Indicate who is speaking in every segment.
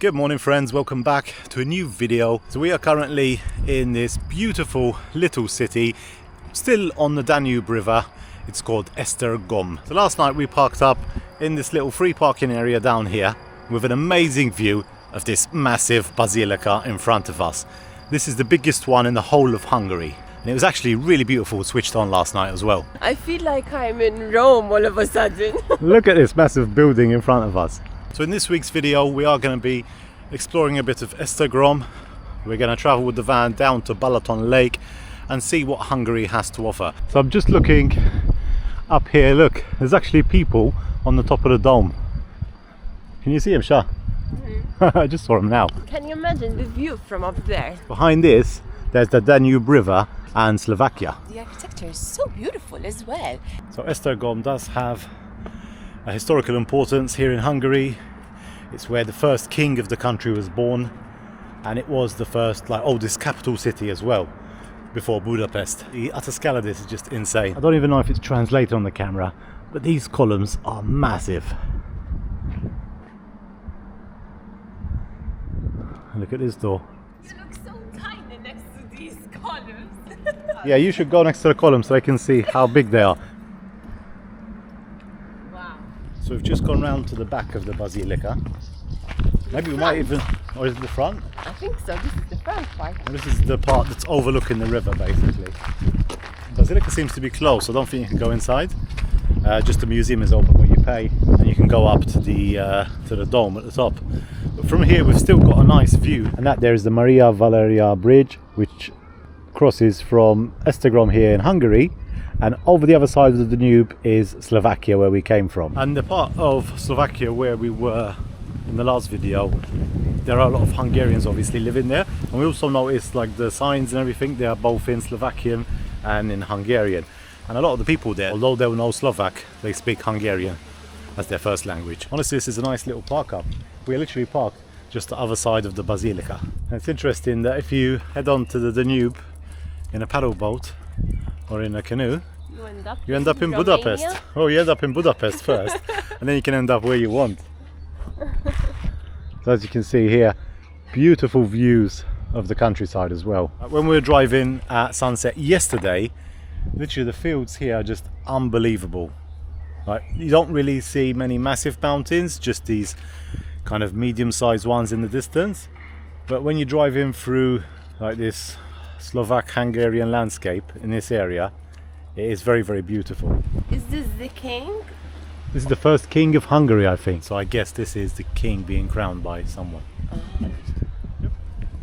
Speaker 1: Good morning friends, welcome back to a new video. So we are currently in this beautiful little city, still on the Danube River. It's called Esztergom. So last night we parked up in this little free parking area down here with an amazing view of this massive basilica in front of us. This is the biggest one in the whole of Hungary. And it was actually really beautiful, switched on last night as well.
Speaker 2: I feel like I'm in Rome all of a sudden.
Speaker 1: Look at this massive building in front of us. So in this week's video we are going to be exploring a bit of Esztergom. We're going to travel with the van down to Balaton Lake and see what Hungary has to offer. So I'm just looking up here, look, there's actually people on the top of the dome. Can you see him, Shah? I just saw him now.
Speaker 2: Can you imagine the view from up there?
Speaker 1: Behind this there's the Danube River and Slovakia.
Speaker 2: The architecture is so beautiful as well.
Speaker 1: So Esztergom does have a historical importance here in Hungary. It's where the first king of the country was born, and it was the first oldest capital city as well, before Budapest. The utter scale of this is just insane. I don't even know if it's translated on the camera, but these columns are massive. Look at this door.
Speaker 2: You look so tiny next to these columns.
Speaker 1: Yeah, you should go next to the columns so I can see how big they are. So we've just gone round to the back of the basilica. Maybe we might even, or is it the front?
Speaker 2: I think so, this is the front part.
Speaker 1: Well, this is the part that's overlooking the river basically. The basilica seems to be closed, so I don't think you can go inside. Just the museum is open where you pay and you can go up to the dome at the top. But from here we've still got a nice view. And that there is the Maria Valeria Bridge, which crosses from Esztergom here in Hungary, and over the other side of the Danube is Slovakia, where we came from. And the part of Slovakia where we were in the last video, there are a lot of Hungarians obviously living there, and we also noticed the signs and everything, they are both in Slovakian and in Hungarian. And a lot of the people there, although they know Slovak, they speak Hungarian as their first language. Honestly, this is a nice little park up. We are literally parked just the other side of the basilica. And it's interesting that if you head on to the Danube in a paddle boat or in a canoe, you end up in Budapest. Oh, you end up in Budapest first, and then you can end up where you want. So as you can see here, beautiful views of the countryside as well. When we were driving at sunset yesterday, literally the fields here are just unbelievable. You don't really see many massive mountains, just these kind of medium-sized ones in the distance. But when you drive in through this Slovak-Hungarian landscape in this area, it is very, very beautiful.
Speaker 2: Is this the king?
Speaker 1: This is the first king of Hungary, I think. So I guess this is the king being crowned by someone.
Speaker 2: Yep.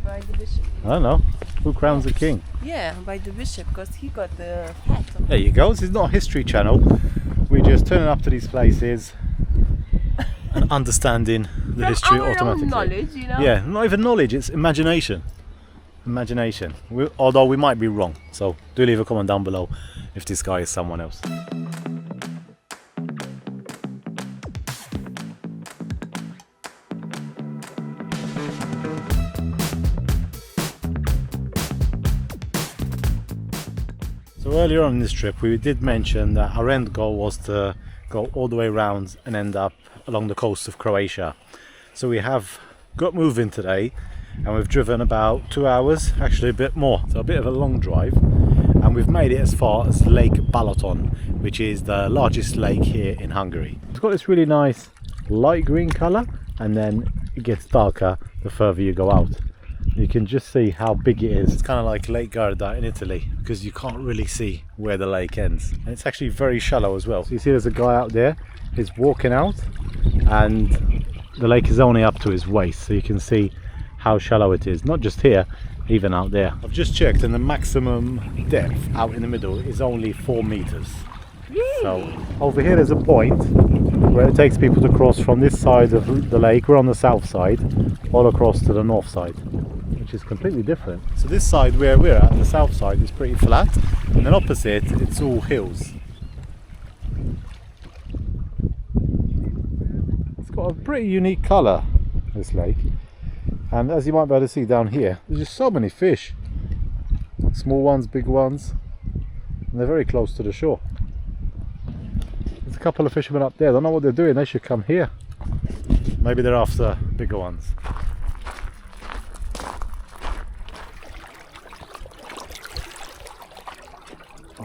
Speaker 2: By the bishop.
Speaker 1: I don't know. Who crowns the king?
Speaker 2: Yeah, by the bishop, because he got the hat.
Speaker 1: There you go. This is not a history channel. We're just turning up to these places and understanding the history automatically.
Speaker 2: Knowledge, you know?
Speaker 1: Yeah, not even knowledge, it's imagination. Imagination. Although we might be wrong, so do leave a comment down below if this guy is someone else. So earlier on in this trip we did mention that our end goal was to go all the way around and end up along the coast of Croatia. So we have got moving today, and we've driven about 2 hours, actually a bit more, so a bit of a long drive, and we've made it as far as Lake Balaton, which is the largest lake here in Hungary. It's got this really nice light green colour, and then it gets darker the further you go out. You can just see how big it is. It's kind of like Lake Garda in Italy, because you can't really see where the lake ends, and it's actually very shallow as well. So you see there's a guy out there, he's walking out, and the lake is only up to his waist, so you can see how shallow it is, not just here, even out there. I've just checked, and the maximum depth out in the middle is only 4 meters. So over here there's a point where it takes people to cross from this side of the lake, we're on the south side, all across to the north side, which is completely different. So this side where we're at, the south side, is pretty flat, and then opposite it's all hills. It's got a pretty unique colour, this lake. And as you might be able to see down here, there's just so many fish. Small ones, big ones, and they're very close to the shore. There's a couple of fishermen up there, I don't know what they're doing, they should come here. Maybe they're after bigger ones.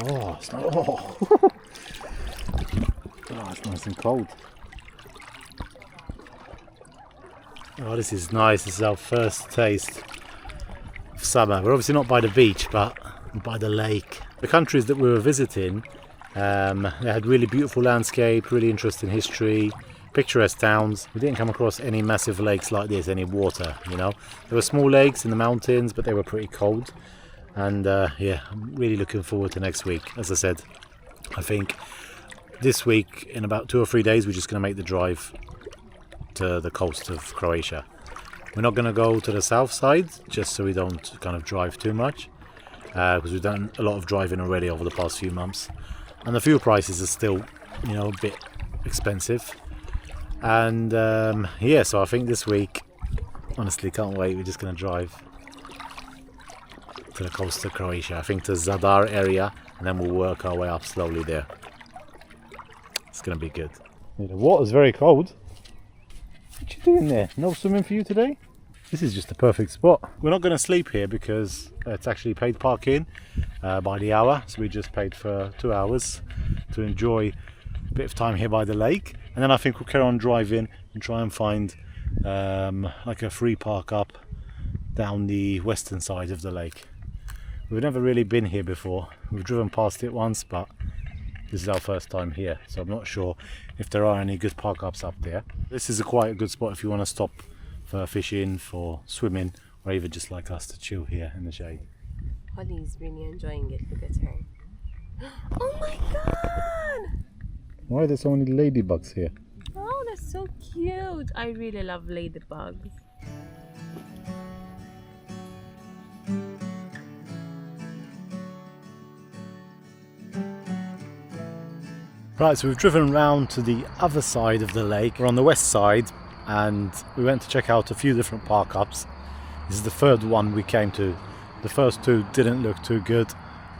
Speaker 1: Oh, it's not. Oh. Oh, it's nice and cold. Oh, this is nice. This is our first taste of summer. We're obviously not by the beach, but by the lake. The countries that we were visiting, they had really beautiful landscape, really interesting history, picturesque towns. We didn't come across any massive lakes like this, any water, you know. There were small lakes in the mountains, but they were pretty cold. And yeah, I'm really looking forward to next week. As I said, I think this week, in about 2 or 3 days, we're just going to make the drive to the coast of Croatia. We're not going to go to the south side, just so we don't kind of drive too much, because we've done a lot of driving already over the past few months. And the fuel prices are still, you know, a bit expensive. And yeah, so I think this week, honestly, can't wait. We're just going to drive to the coast of Croatia, I think to Zadar area, and then we'll work our way up slowly there. It's going to be good. Yeah, the water's very cold. What you doing there? No swimming for you today? This is just the perfect spot. We're not going to sleep here because it's actually paid parking by the hour, so we just paid for 2 hours to enjoy a bit of time here by the lake, and then I think we'll carry on driving and try and find like a free park up down the western side of the lake. We've never really been here before. We've driven past it once, but this is our first time here, so I'm not sure if there are any good park ups up there. This is quite a good spot if you want to stop for fishing, for swimming, or even just like us to chill here in the shade.
Speaker 2: Holly's really enjoying it. Look at her. Oh my god!
Speaker 1: Why are there so many ladybugs here?
Speaker 2: Oh, that's so cute. I really love ladybugs.
Speaker 1: Right, so we've driven round to the other side of the lake. We're on the west side, and we went to check out a few different park ups. This is the third one we came to. The first two didn't look too good,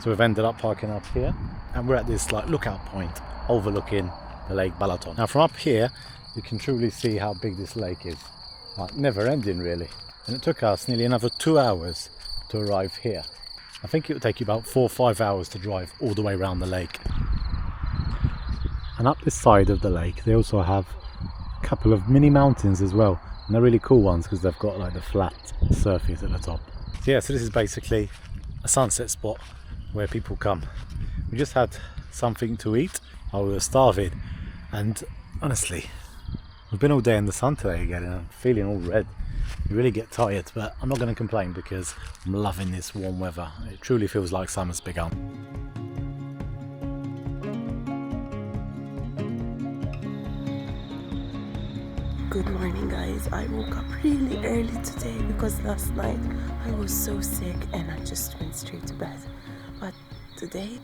Speaker 1: so we've ended up parking up here, and we're at this like lookout point overlooking the Lake Balaton. Now from up here you can truly see how big this lake is, like never ending really, and it took us nearly another 2 hours to arrive here. I think it would take you about 4 or 5 hours to drive all the way around the lake. And up this side of the lake they also have a couple of mini mountains as well, and they're really cool ones because they've got like the flat surface at the top. So yeah, so this is basically a sunset spot where people come. We just had something to eat. I was starving, and honestly we've been all day in the sun today again and I'm feeling all red. You really get tired, but I'm not going to complain because I'm loving this warm weather. It truly feels like summer's begun.
Speaker 2: Good morning, guys. I woke up really early today because last night I was so sick and I just went straight to bed. But today,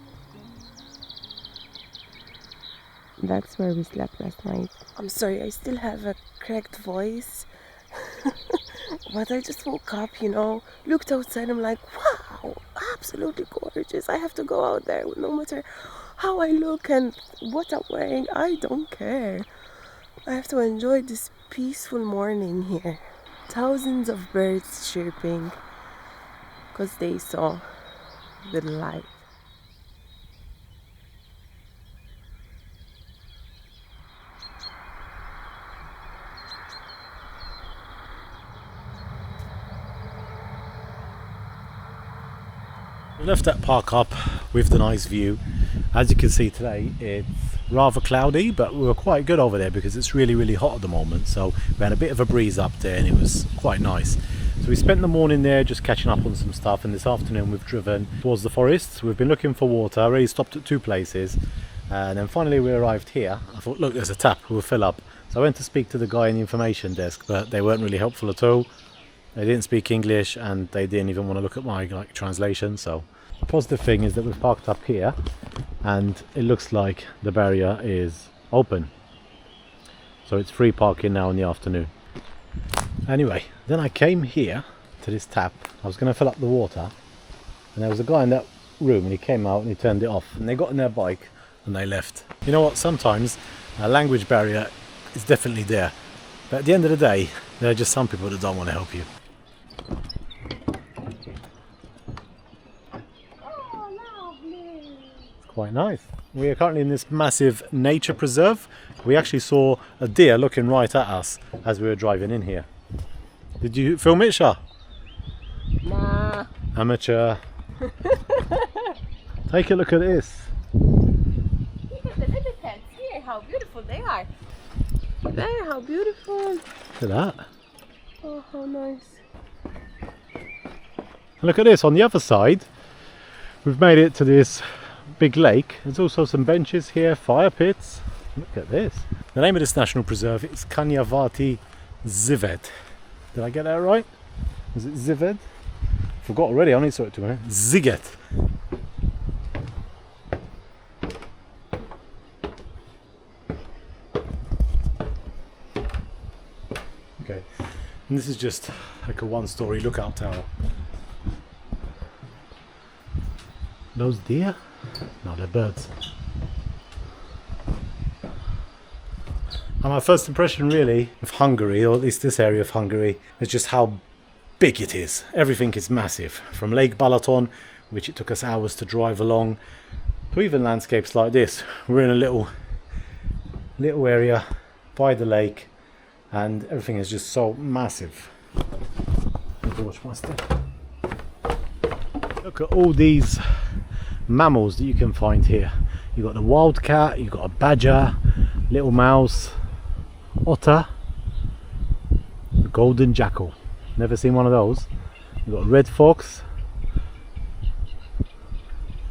Speaker 2: that's where we slept last night. I'm sorry, I still have a cracked voice. But I just woke up, you know, looked outside, I'm like, wow, absolutely gorgeous. I have to go out there no matter how I look and what I'm wearing. I don't care. I have to enjoy this peaceful morning here. Thousands of birds chirping because they saw the light.
Speaker 1: We left that park up with the nice view. As you can see today it's rather cloudy, but we were quite good over there because it's really hot at the moment, so we had a bit of a breeze up there and it was quite nice. So we spent the morning there just catching up on some stuff, and this afternoon we've driven towards the forest. We've been looking for water, already stopped at 2 places, and then finally we arrived here. I thought, look, there's a tap, we'll fill up. So I went to speak to the guy in the information desk, but they weren't really helpful at all. They didn't speak English and they didn't even want to look at my translation. So the positive thing is that we've parked up here and it looks like the barrier is open, so it's free parking now in the afternoon. Anyway, then I came here to this tap. I was going to fill up the water and there was a guy in that room and he came out and he turned it off, and they got on their bike and they left. You know what, sometimes a language barrier is definitely there, but at the end of the day there are just some people that don't want to help you. Quite nice. We are currently in this massive nature preserve. We actually saw a deer looking right at us as we were driving in here. Did you film it, Shah?
Speaker 2: Nah.
Speaker 1: Amateur. Take a look at this.
Speaker 2: Look at the little cats here, how beautiful they are. There, how beautiful.
Speaker 1: Look at that.
Speaker 2: Oh, how nice.
Speaker 1: Look at this, on the other side, we've made it to this big lake. There's also some benches here, fire pits. Look at this. The name of this national preserve is Kanyavati Zived. Did I get that right? Is it Zived? Forgot already, I only saw it to me. Ziget. Okay, and this is just like a one-story lookout tower. Those deer? No, they're birds. And my first impression really of Hungary, or at least this area of Hungary, is just how big it is. Everything is massive. From Lake Balaton, which it took us hours to drive along, to even landscapes like this. We're in a little area by the lake, and everything is just so massive. Let me watch my step. Look at all these mammals that you can find here. You've got the wildcat, you've got a badger, little mouse, otter, the golden jackal. Never seen one of those. You've got a red fox.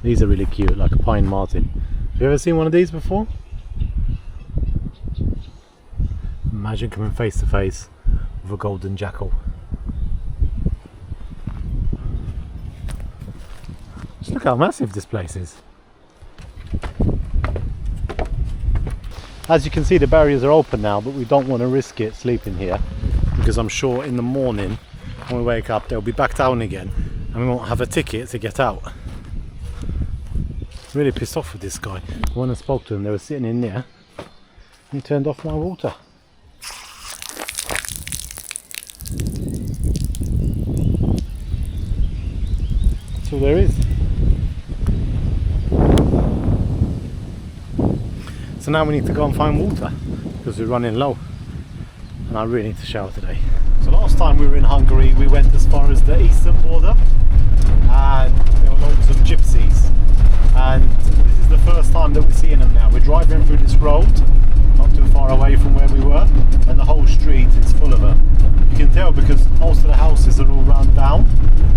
Speaker 1: These are really cute, like a pine marten. Have you ever seen one of these before? Imagine coming face to face with a golden jackal. Just look how massive this place is. As you can see, the barriers are open now, but we don't want to risk it sleeping here, because I'm sure in the morning when we wake up they'll be back down again and we won't have a ticket to get out. Really pissed off with this guy. When I spoke to him, they were sitting in there and he turned off my water. That's all there is. So now we need to go and find water because we're running low and I really need to shower today. So last time we were in Hungary we went as far as the eastern border and there were loads of gypsies, and this is the first time that we're seeing them now. We're driving through this road not too far away from where we were, and the whole street is full of them. You can tell because most of the houses are all run down.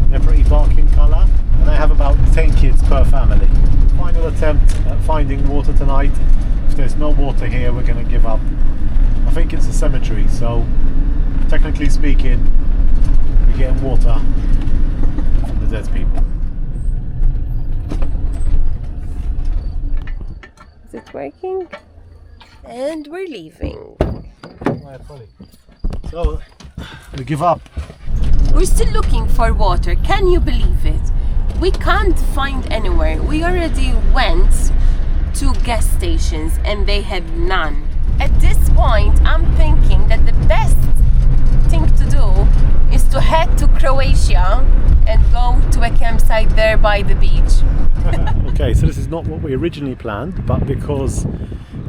Speaker 1: They're pretty dark in colour and they have about 10 kids per family. Final attempt at finding water tonight. If there's no water here, we're going to give up. I think it's a cemetery, so technically speaking, we're getting water from the dead people.
Speaker 2: Is it working? And we're leaving.
Speaker 1: So we give up.
Speaker 2: We're still looking for water. Can you believe it? We can't find anywhere. We already went to gas stations and they had none. At this point, I'm thinking that the best thing to do is to head to Croatia and go to a campsite there by the beach.
Speaker 1: Okay, so this is not what we originally planned, but because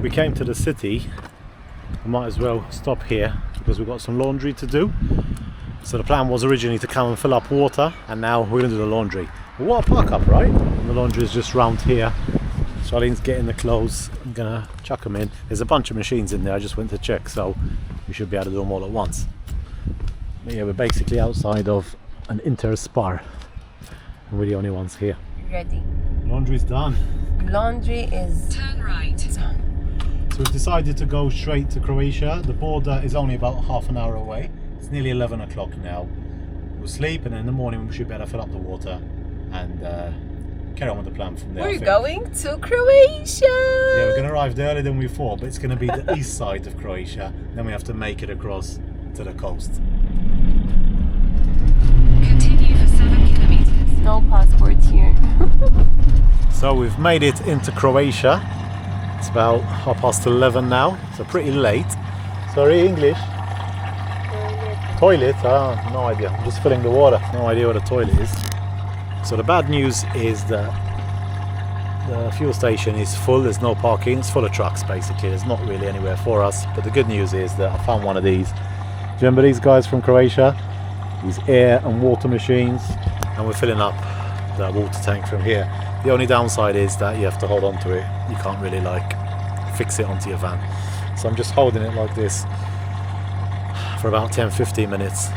Speaker 1: we came to the city, we might as well stop here because we've got some laundry to do. So the plan was originally to come and fill up water, and now we're going to do the laundry. Well, what a park up, right? And the laundry is just round here. Charlene's getting the clothes. I'm going to chuck them in. There's a bunch of machines in there. I just went to check, so we should be able to do them all at once. But yeah, we're basically outside of an Interspar, and we're the only ones here.
Speaker 2: Ready.
Speaker 1: Laundry's done.
Speaker 2: Laundry is
Speaker 3: Turn right.
Speaker 2: done.
Speaker 1: So we've decided to go straight to Croatia. The border is only about half an hour away. It's nearly 11 o'clock now. We'll sleep, and then in the morning we should better fill up the water and carry on with the plan from there.
Speaker 2: We're going to Croatia!
Speaker 1: Yeah, we're going to arrive earlier than we thought, but it's going to be the east side of Croatia. Then we have to make it across to the coast.
Speaker 3: Continue for 7 kilometers.
Speaker 2: No passport here.
Speaker 1: So we've made it into Croatia. It's about 11:30 now, so pretty late. Sorry, English? Toilet? Ah, no idea. I'm just filling the water. No idea what a toilet is. So the bad news is that The fuel station is full, there's no parking, it's full of trucks basically, there's not really anywhere for us. But the good news is that I found one of these. Do you remember these guys from Croatia? These air and water machines, and we're filling up the water tank from here. The only downside is that you have to hold on to it, you can't really like fix it onto your van. So I'm just holding it like this for about 10-15 minutes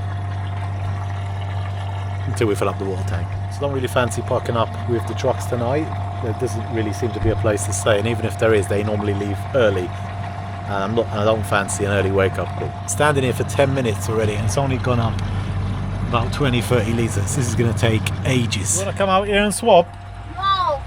Speaker 1: until we fill up the water tank. So I don't really fancy parking up with the trucks tonight. There doesn't really seem to be a place to stay, and even if there is, they normally leave early. And I don't fancy an early wake up call. Standing here for 10 minutes already, and it's only gone up about 20-30 litres. This is going to take ages. You want to come out here and swap?
Speaker 2: No!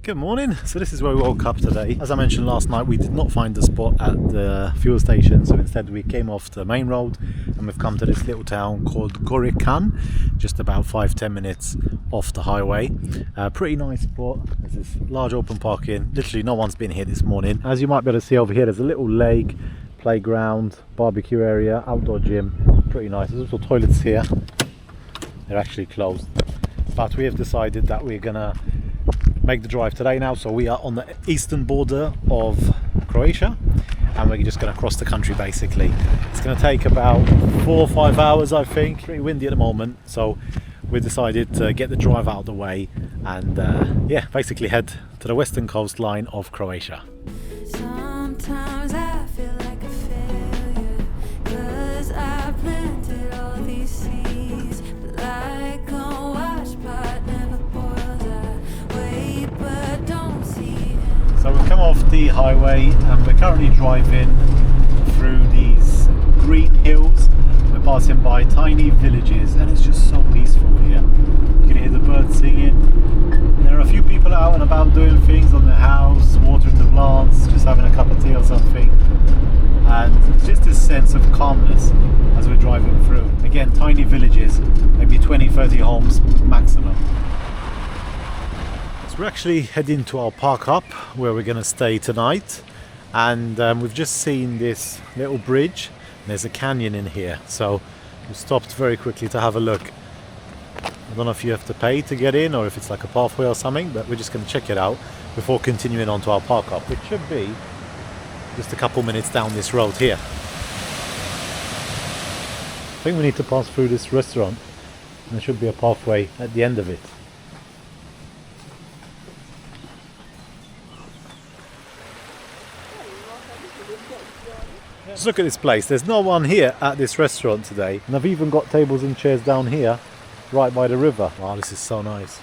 Speaker 1: Good morning. So this is where we woke up today. As I mentioned last night, we did not find the spot at the fuel station, so instead we came off the main road and we've come to this little town called Gorican, just about 5-10 minutes off the highway. Pretty nice spot. There's this large open parking. Literally no one's been here this morning. As you might be able to see over here, there's a little lake, playground, barbecue area, outdoor gym. Pretty nice. There's also toilets here. They're actually closed, but we have decided that we're gonna make the drive today now. So we are on the eastern border of Croatia and we're just going to cross the country basically. It's going to take about 4 or 5 hours, I think. Pretty windy at the moment, so we decided to get the drive out of the way and yeah, basically head to the western coastline of Croatia.
Speaker 4: Sometimes I feel like a failure, 'cause I planted all these seeds, but like a wash pot never boils. I wait but don't see.
Speaker 1: So we've come off the highway and we're currently driving through these green hills. We're passing by tiny villages and it's just so peaceful here. You can hear the birds singing. There are a few people out and about doing things on the house, watering the plants, just having a cup of tea or something. And just this sense of calmness as we're driving through. Again, tiny villages, maybe 20-30 homes maximum. So we're actually heading to our park up where we're going to stay tonight, and we've just seen this little bridge. There's a canyon in here, so we stopped very quickly to have a look. I don't know if you have to pay to get in or if it's like a pathway or something, but we're just going to check it out before continuing on to our park up, which should be just a couple minutes down this road here. I think we need to pass through this restaurant and there should be a pathway at the end of it. Just look at this place. There's no one here at this restaurant today, and I've even got tables and chairs down here right by the river. Wow, this is so nice.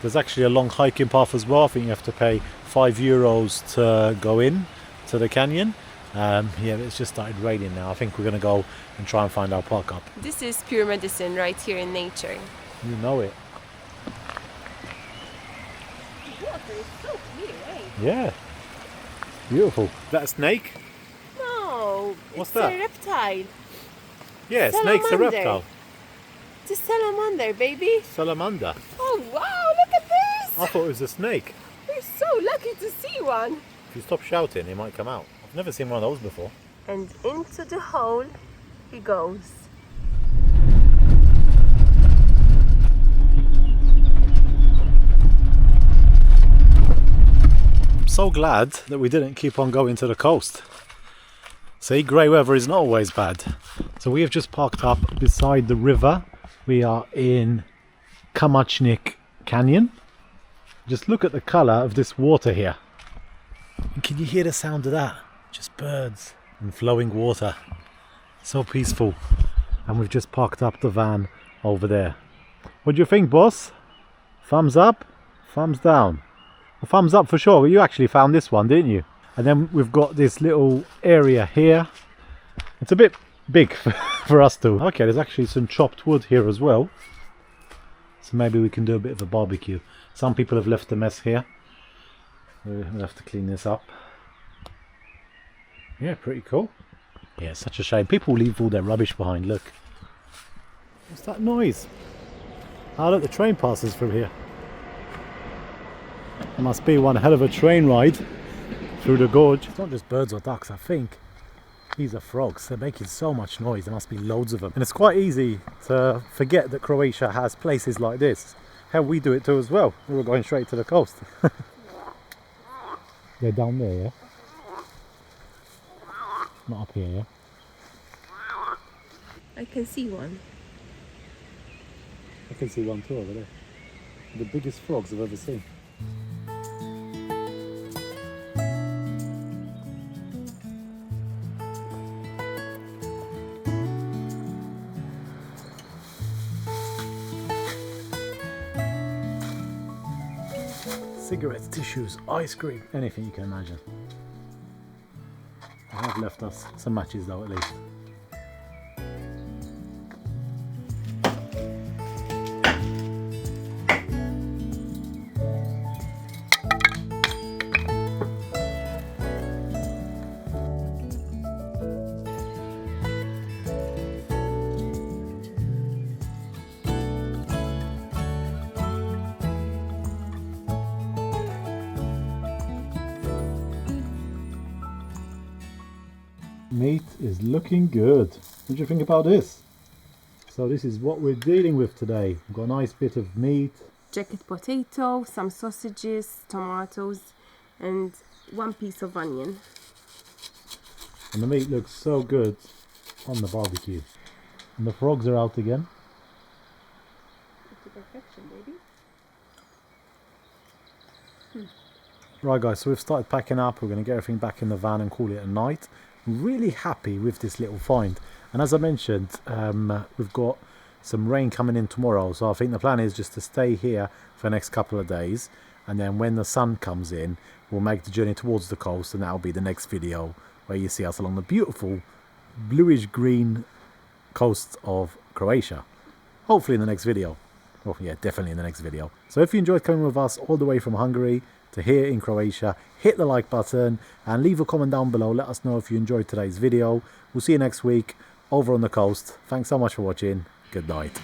Speaker 1: There's actually a long hiking path as well. I think you have to pay €5 to go in to the canyon. Yeah, it's just started raining now. I think we're going to go and try and find our park up.
Speaker 2: This is pure medicine right here in nature.
Speaker 1: You know it.
Speaker 2: The water is so clear, eh?
Speaker 1: Yeah. Beautiful. Is that a snake?
Speaker 2: No,
Speaker 1: What's
Speaker 2: it's
Speaker 1: that?
Speaker 2: a reptile.
Speaker 1: Yeah, snake's a
Speaker 2: Salamander.
Speaker 1: reptile.
Speaker 2: It's a salamander, baby.
Speaker 1: Salamander.
Speaker 2: Oh wow, look at this!
Speaker 1: I thought it was a snake.
Speaker 2: We're so lucky to see one.
Speaker 1: If you stop shouting, it might come out. I've never seen one of those before.
Speaker 2: And into the hole he goes.
Speaker 1: I'm so glad that we didn't keep on going to the coast. See, grey weather is not always bad. So we have just parked up beside the river. We are in Kamachnik Canyon. Just look at the colour of this water here. And can you hear the sound of that? Just birds and flowing water. So peaceful. And we've just parked up the van over there. What do you think, boss? Thumbs up? Thumbs down? A thumbs up for sure. You actually found this one, didn't you? And then we've got this little area here. It's a bit big for us to. Okay, there's actually some chopped wood here as well. So maybe we can do a bit of a barbecue. Some people have left a mess here. We'll have to clean this up. Yeah, pretty cool. Yeah, it's such a shame. People leave all their rubbish behind, look. What's that noise? Oh, look, the train passes through here. It must be one hell of a train ride through the gorge. It's not just birds or ducks, I think. These are frogs. They're making so much noise. There must be loads of them. And it's quite easy to forget that Croatia has places like this. How we do it too as well. We were going straight to the coast. They're down there, yeah? Not up here, yeah?
Speaker 2: I can see one.
Speaker 1: I can see one too over there. The biggest frogs I've ever seen. Cigarettes, tissues, ice cream, anything you can imagine. I have left us some matches though at least. Meat is looking good. What do you think about this? So this is what we're dealing with today. We've got a nice bit of meat.
Speaker 2: Jacket potato, some sausages, tomatoes, and one piece of onion.
Speaker 1: And the meat looks so good on the barbecue. And the frogs are out again.
Speaker 2: To perfection, baby.
Speaker 1: Right guys, so we've started packing up. We're going to get everything back in the van and call it a night. Really happy with this little find, and as I mentioned, we've got some rain coming in tomorrow, so I think the plan is just to stay here for the next couple of days, and then when the sun comes in we'll make the journey towards the coast, and that'll be the next video where you see us along the beautiful bluish green coast of Croatia, hopefully in the next video. Oh yeah, definitely in the next video. So if you enjoyed coming with us all the way from Hungary to here in Croatia, hit the like button and leave a comment down below. Let us know if you enjoyed today's video. We'll see you next week over on the coast. Thanks so much for watching. Good night.